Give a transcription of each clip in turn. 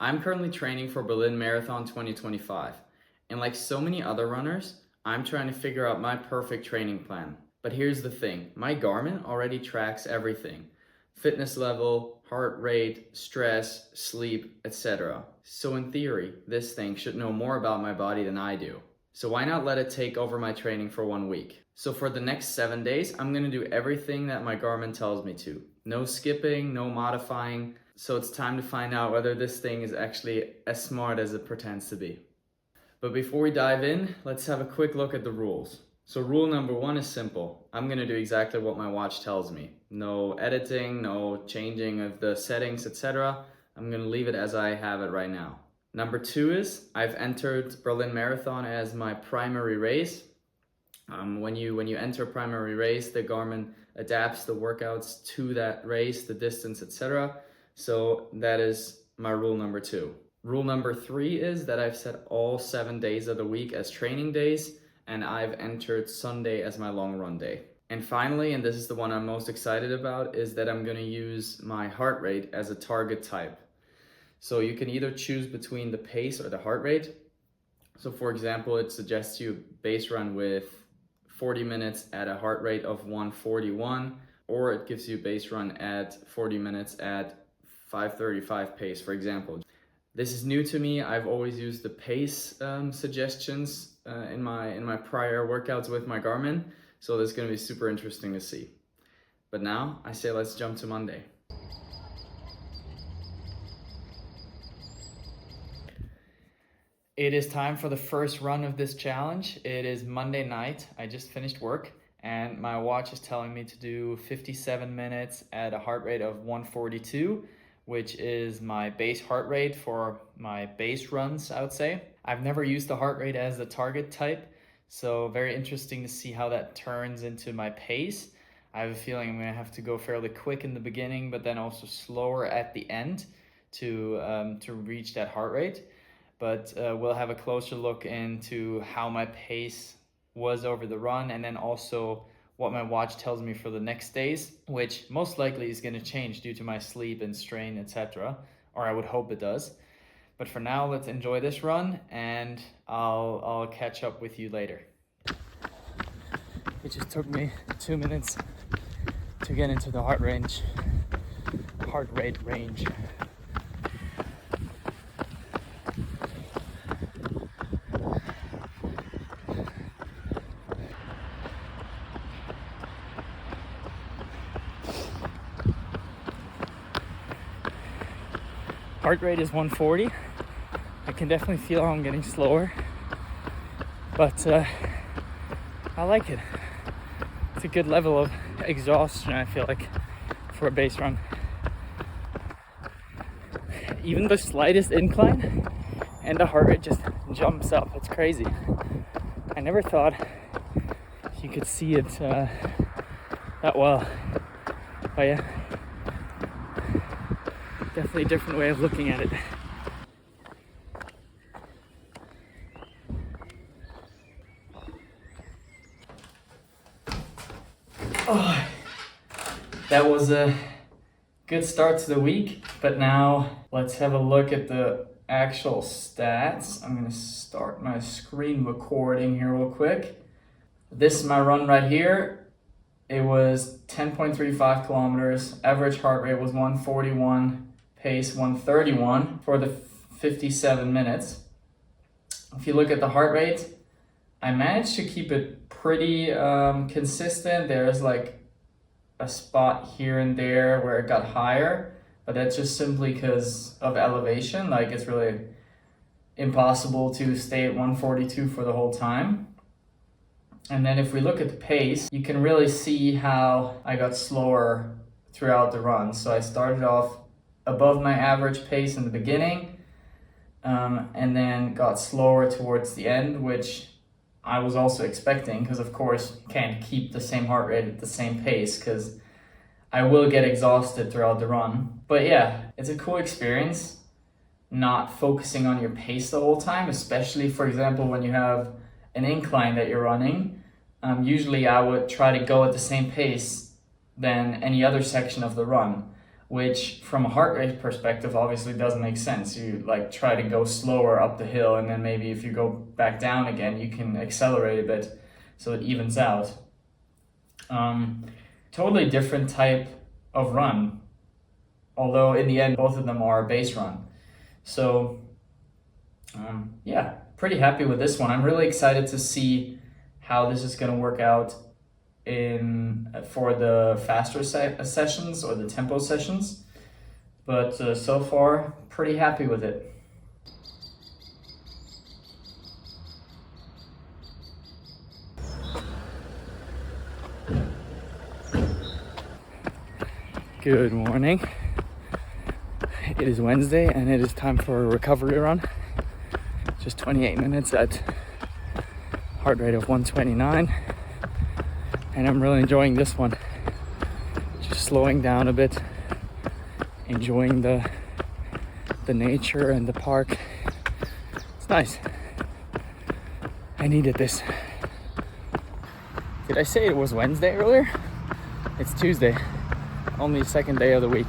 I'm currently training for Berlin Marathon 2025, and like so many other runners, I'm trying to figure out my perfect training plan. But here's the thing, my Garmin already tracks everything. Fitness level, heart rate, stress, sleep, etc. So in theory, this thing should know more about my body than I do. So why not let it take over my training for 1 week? So for the next 7 days, I'm gonna do everything that my Garmin tells me to. No skipping, no modifying. So it's time to find out whether this thing is actually as smart as it pretends to be. But before we dive in, let's have a quick look at the rules. So rule number 1 is simple. I'm gonna do exactly what my watch tells me. No editing, no changing of the settings, etc. I'm gonna leave it as I have it right now. Number 2 is I've entered Berlin Marathon as my primary race. When you enter primary race, the Garmin adapts the workouts to that race, the distance, etc. So that is my rule number 2. Rule number 3 is that I've set all 7 days of the week as training days, and I've entered Sunday as my long run day. And finally, and this is the one I'm most excited about, is that I'm gonna use my heart rate as a target type. So you can either choose between the pace or the heart rate. So for example, it suggests you base run with 40 minutes at a heart rate of 141, or it gives you base run at 40 minutes at 535 pace, for example. This is new to me. I've always used the pace suggestions in my prior workouts with my Garmin, so this is going to be super interesting to see. But now I say let's jump to Monday. It is time for the first run of this challenge. It is Monday night. I just finished work and my watch is telling me to do 57 minutes at a heart rate of 142, which is my base heart rate for my base runs, I would say. I've never used the heart rate as the target type, so very interesting to see how that turns into my pace. I have a feeling I'm gonna have to go fairly quick in the beginning, but then also slower at the end to reach that heart rate. But we'll have a closer look into how my pace was over the run, and then also what my watch tells me for the next days, which most likely is going to change due to my sleep and strain, etc. Or I would hope it does. But for now, let's enjoy this run, and I'll catch up with you later. It just took me 2 minutes to get into the heart rate range. Heart rate is 140. I can definitely feel I'm getting slower, but I like it. It's a good level of exhaustion, I feel like, for a base run. Even the slightest incline and the heart rate just jumps up. It's crazy. I never thought you could see it that well, but yeah. Definitely a different way of looking at it. Oh, that was a good start to the week, but now let's have a look at the actual stats. I'm gonna start my screen recording here real quick. This is my run right here. It was 10.35 kilometers. Average heart rate was 141. Pace 131 for the 57 minutes. If you look at the heart rate, I managed to keep it pretty consistent. There's like a spot here and there where it got higher, but that's just simply because of elevation. Like, it's really impossible to stay at 142 for the whole time. And then if we look at the pace, you can really see how I got slower throughout the run. So I started off above my average pace in the beginning, and then got slower towards the end, which I was also expecting, because of course you can't keep the same heart rate at the same pace because I will get exhausted throughout the run. But yeah, it's a cool experience not focusing on your pace the whole time, especially for example when you have an incline that you're running. Usually I would try to go at the same pace than any other section of the run, which from a heart rate perspective obviously doesn't make sense. You like try to go slower up the hill, and then maybe if you go back down again, you can accelerate a bit so it evens out. Totally different type of run, although in the end both of them are a base run. So yeah, pretty happy with this one. I'm really excited to see how this is going to work out for the faster sessions or the tempo sessions, but so far pretty happy with it. Good morning. It is Wednesday and it is time for a recovery run. Just 28 minutes at heart rate of 129, and I'm really enjoying this one. Just slowing down a bit, enjoying the nature and the park. It's nice. I needed this. Did I say it was Wednesday earlier? It's Tuesday, only second day of the week.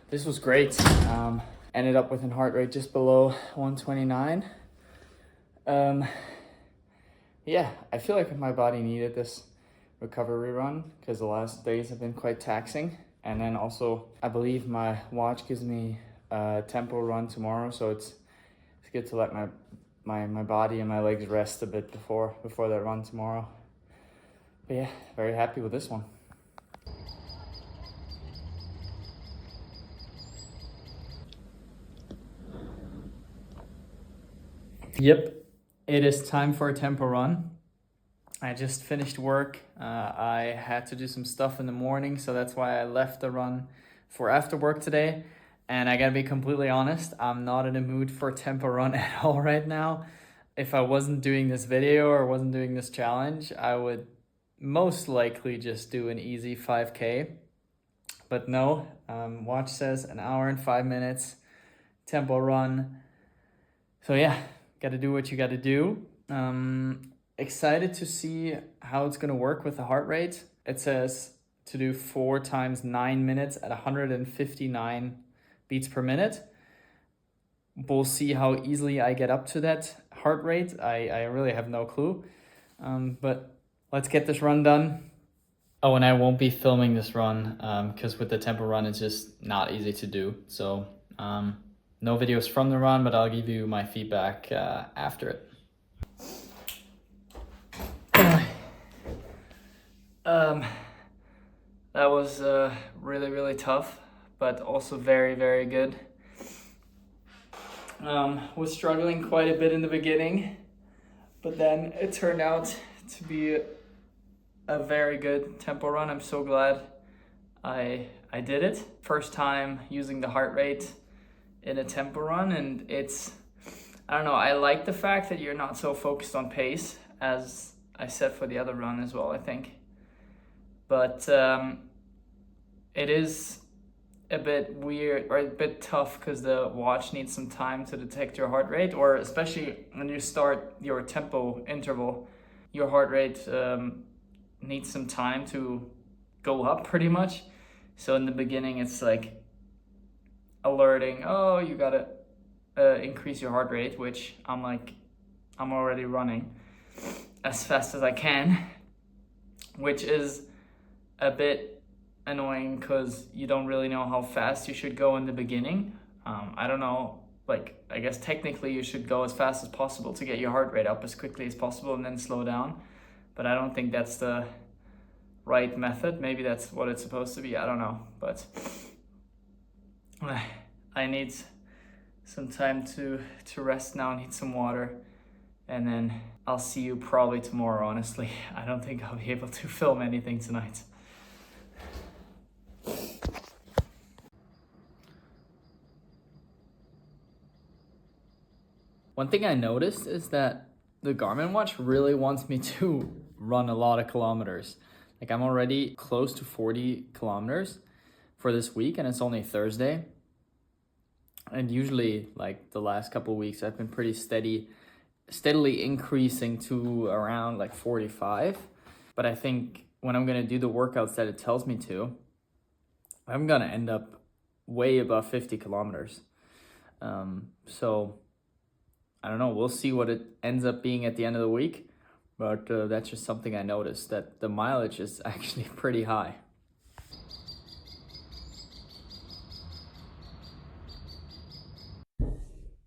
This was great. Ended up with a heart rate just below 129. Yeah, I feel like my body needed this recovery run because the last days have been quite taxing. And then also, I believe my watch gives me a tempo run tomorrow, so it's good to let my body and my legs rest a bit before that run tomorrow. But yeah, very happy with this one. Yep, it is time for a tempo run. I just finished work. I had to do some stuff in the morning, so that's why I left the run for after work today. And I gotta be completely honest, I'm not in a mood for a tempo run at all right now. If I wasn't doing this video or wasn't doing this challenge, I would most likely just do an easy 5K. But no, watch says an hour and 5 minutes, tempo run. So yeah, gotta do what you gotta do. Excited to see how it's gonna work with the heart rate. It says to do 4 times 9 minutes at 159 beats per minute. We'll see how easily I get up to that heart rate. I really have no clue. But let's get this run done. Oh, and I won't be filming this run because with the tempo run, it's just not easy to do. So no videos from the run, but I'll give you my feedback after it. That was really, really tough, but also very, very good. Was struggling quite a bit in the beginning, but then it turned out to be a very good tempo run. I'm so glad I did it. First time using the heart rate in a tempo run, and I don't know, I like the fact that you're not so focused on pace as I said for the other run as well, I think. But it is a bit weird or a bit tough because the watch needs some time to detect your heart rate, or especially when you start your tempo interval, your heart rate needs some time to go up pretty much. So in the beginning, it's like alerting, oh, you gotta increase your heart rate, which I'm already running as fast as I can, which is a bit annoying because you don't really know how fast you should go in the beginning. I don't know, like, I guess technically you should go as fast as possible to get your heart rate up as quickly as possible and then slow down. But I don't think that's the right method. Maybe that's what it's supposed to be. I don't know. But I need some time to rest now. I need some water. And then I'll see you probably tomorrow, honestly. I don't think I'll be able to film anything tonight. One thing I noticed is that the Garmin watch really wants me to run a lot of kilometers. Like, I'm already close to 40 kilometers for this week, and it's only Thursday. And usually, like, the last couple of weeks, I've been pretty steady steadily increasing to around like 45. But I think when I'm gonna do the workouts that it tells me to, I'm gonna end up way above 50 kilometers. So I don't know, we'll see what it ends up being at the end of the week. But that's just something I noticed, that the mileage is actually pretty high.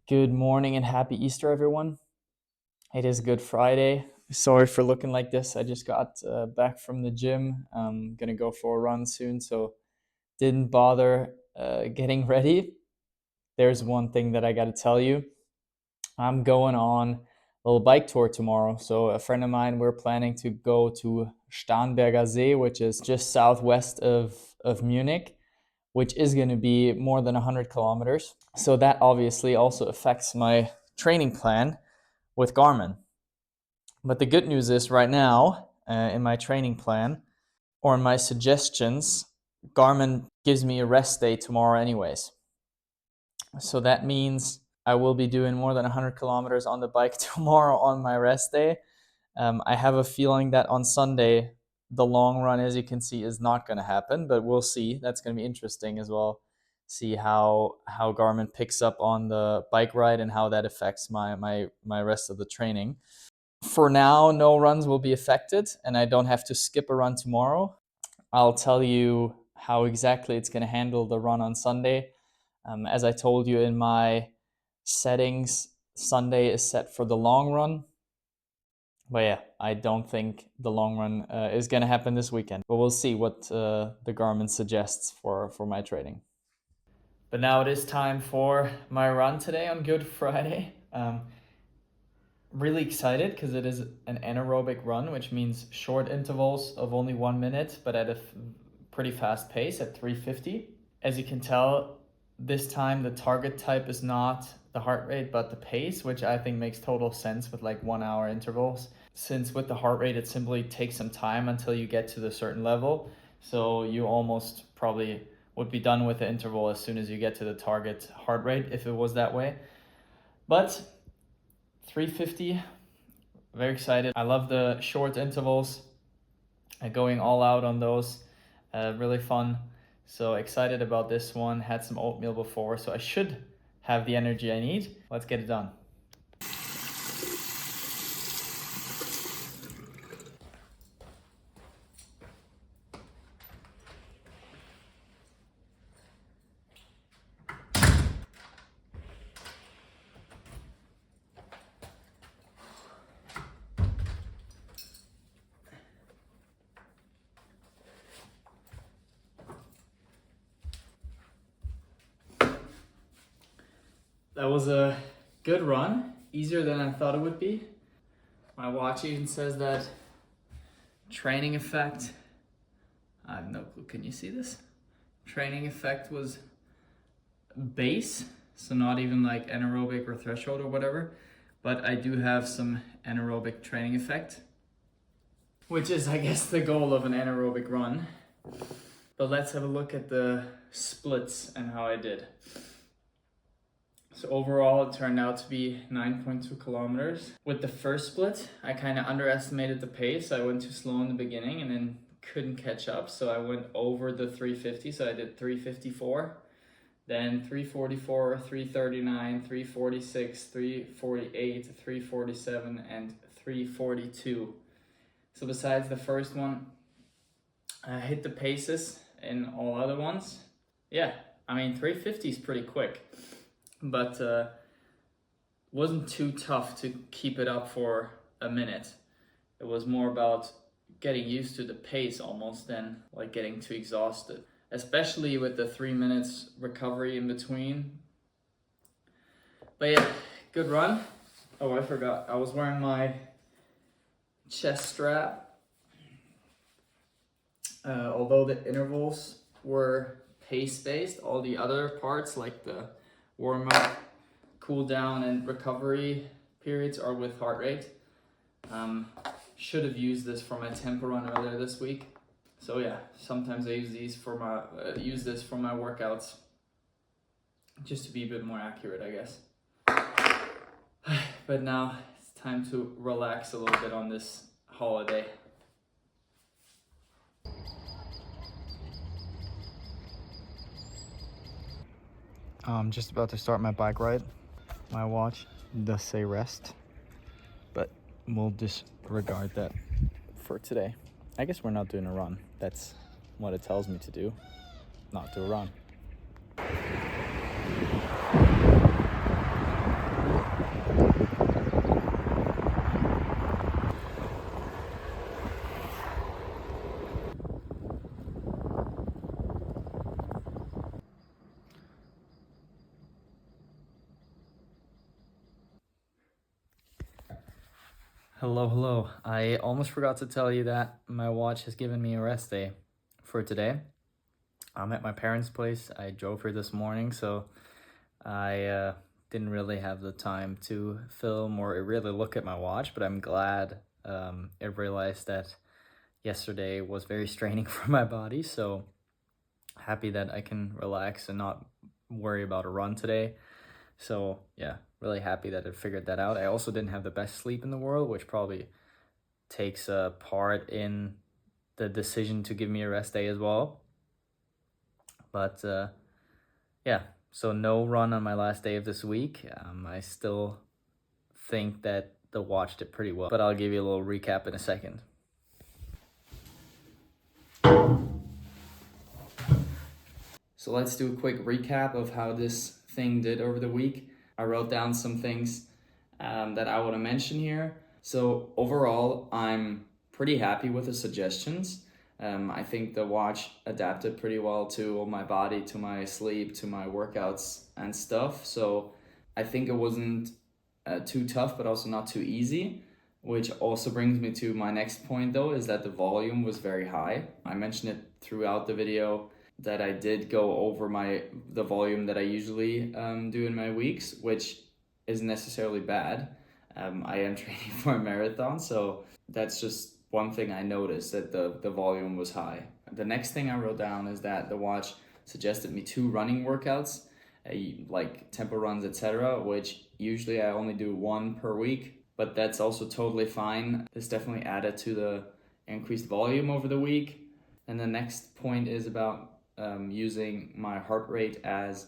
Good morning and happy Easter, everyone. It is Good Friday. Sorry for looking like this. I just got back from the gym. I'm gonna go for a run soon, so didn't bother getting ready. There's one thing that I gotta tell you. I'm going on a little bike tour tomorrow. So a friend of mine, we're planning to go to Starnberger See, which is just southwest of Munich, which is going to be more than 100 kilometers. So that obviously also affects my training plan with Garmin. But the good news is right now, in my training plan or in my suggestions, Garmin gives me a rest day tomorrow anyways. So that means I will be doing more than 100 kilometers on the bike tomorrow on my rest day. I have a feeling that on Sunday, the long run, as you can see, is not going to happen, but we'll see. That's going to be interesting as well. See how Garmin picks up on the bike ride and how that affects my rest of the training. For now, no runs will be affected, and I don't have to skip a run tomorrow. I'll tell you how exactly it's going to handle the run on Sunday. As I told you in my settings, Sunday is set for the long run. But yeah, I don't think the long run is going to happen this weekend. But we'll see what the Garmin suggests for my training. But now it is time for my run today on Good Friday. Really excited because it is an anaerobic run, which means short intervals of only 1 minute, but at a pretty fast pace at 350. As you can tell, this time the target type is not the heart rate, but the pace, which I think makes total sense with like 1 hour intervals. Since with the heart rate, it simply takes some time until you get to the certain level. So you almost probably would be done with the interval as soon as you get to the target heart rate if it was that way. But 350, very excited. I love the short intervals, going all out on those, really fun. So excited about this one. Had some oatmeal before, so I should have the energy I need. Let's get it done. That was a good run, easier than I thought it would be. My watch even says that training effect, I have no clue, can you see this? Training effect was base, so not even like anaerobic or threshold or whatever, but I do have some anaerobic training effect, which is, I guess, the goal of an anaerobic run. But let's have a look at the splits and how I did. So overall, it turned out to be 9.2 kilometers. With the first split, I kind of underestimated the pace. I went too slow in the beginning and then couldn't catch up. So I went over the 350. So I did 354, then 344, 339, 346, 348, 347, and 342. So besides the first one, I hit the paces in all other ones. Yeah, I mean, 350 is pretty quick. But wasn't too tough to keep it up for a minute. It was more about getting used to the pace almost than like getting too exhausted, especially with the 3 minutes recovery in between. But yeah, good run. Oh, I forgot, I was wearing my chest strap. Although the intervals were pace-based, all the other parts like the warm-up, cool down, and recovery periods are with heart rate. Should have used this for my tempo run earlier this week. So yeah, sometimes I use this for my workouts, just to be a bit more accurate, I guess. But now time to relax a little bit on this holiday. I'm just about to start my bike ride. My watch does say rest, but we'll disregard that for today. I guess we're not doing a run. That's what it tells me to do, not do a run. Hello. I almost forgot to tell you that my watch has given me a rest day for today. I'm at my parents' place. I drove here this morning, so I didn't really have the time to film or really look at my watch, but I'm glad I realized that yesterday was very straining for my body, so happy that I can relax and not worry about a run today. So yeah, really happy that I figured that out. I also didn't have the best sleep in the world, which probably takes a part in the decision to give me a rest day as well. But yeah, so no run on my last day of this week. I still think that the watch did pretty well, but I'll give you a little recap in a second. So let's do a quick recap of how this thing did over the week. I wrote down some things that I want to mention here. So overall, I'm pretty happy with the suggestions. I think the watch adapted pretty well to my body, to my sleep, to my workouts and stuff. So I think it wasn't too tough, but also not too easy, which also brings me to my next point though, is that the volume was very high. I mentioned it throughout the video that I did go over the volume that I usually do in my weeks, which isn't necessarily bad. I am training for a marathon, so that's just one thing I noticed, that the volume was high. The next thing I wrote down is that the watch suggested me 2 running workouts, like tempo runs, etc., which usually I only do 1 per week, but that's also totally fine. This definitely added to the increased volume over the week. And the next point is about using my heart rate as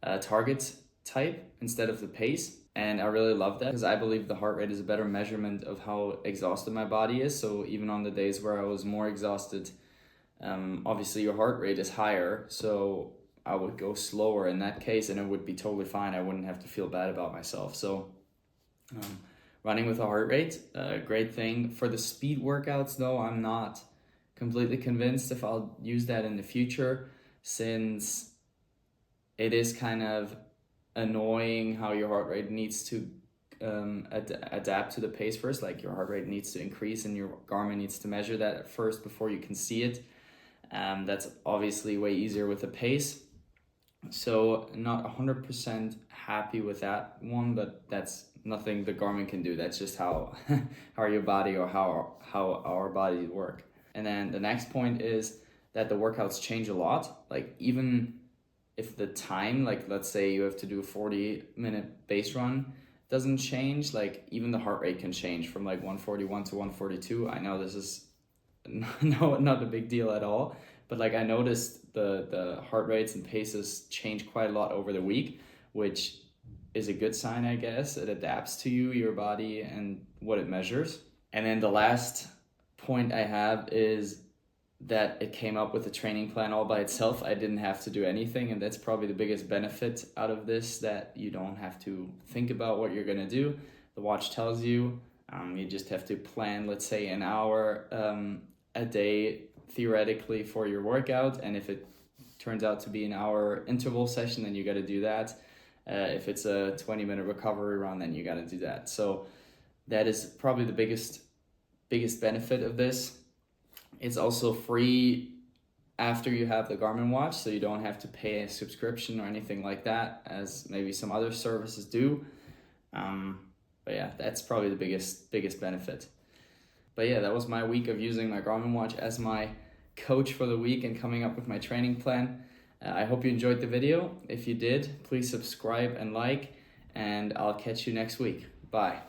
a target type instead of the pace. And I really love that because I believe the heart rate is a better measurement of how exhausted my body is. So even on the days where I was more exhausted, obviously your heart rate is higher. So I would go slower in that case and it would be totally fine. I wouldn't have to feel bad about myself. So running with a heart rate, great thing. For the speed workouts though, I'm not completely convinced if I'll use that in the future, since it is kind of annoying how your heart rate needs to adapt to the pace first. Like your heart rate needs to increase and your Garmin needs to measure that at first before you can see it. That's obviously way easier with the pace. So not 100% happy with that one, but that's nothing the Garmin can do. That's just how your body or how our bodies work. And then the next point is that the workouts change a lot. Like even if the time, like let's say you have to do a 40-minute base run, doesn't change, like even the heart rate can change from like 141 to 142. I know this is not a big deal at all, but like I noticed the heart rates and paces change quite a lot over the week, which is a good sign, I guess. It adapts to you, your body, and what it measures. And then the last point I have is that it came up with a training plan all by itself. I didn't have to do anything, and that's probably the biggest benefit out of this, that you don't have to think about what you're gonna do. The watch tells you. You just have to plan, let's say, an hour a day theoretically for your workout, and if it turns out to be an hour interval session, then you got to do that. If it's a 20-minute recovery run, then you got to do that. So that is probably the biggest benefit of this. It's also free after you have the Garmin watch, so you don't have to pay a subscription or anything like that, as maybe some other services do. But yeah, that's probably the biggest benefit. But yeah, that was my week of using my Garmin watch as my coach for the week and coming up with my training plan. I hope you enjoyed the video. If you did, please subscribe and like, and I'll catch you next week. Bye.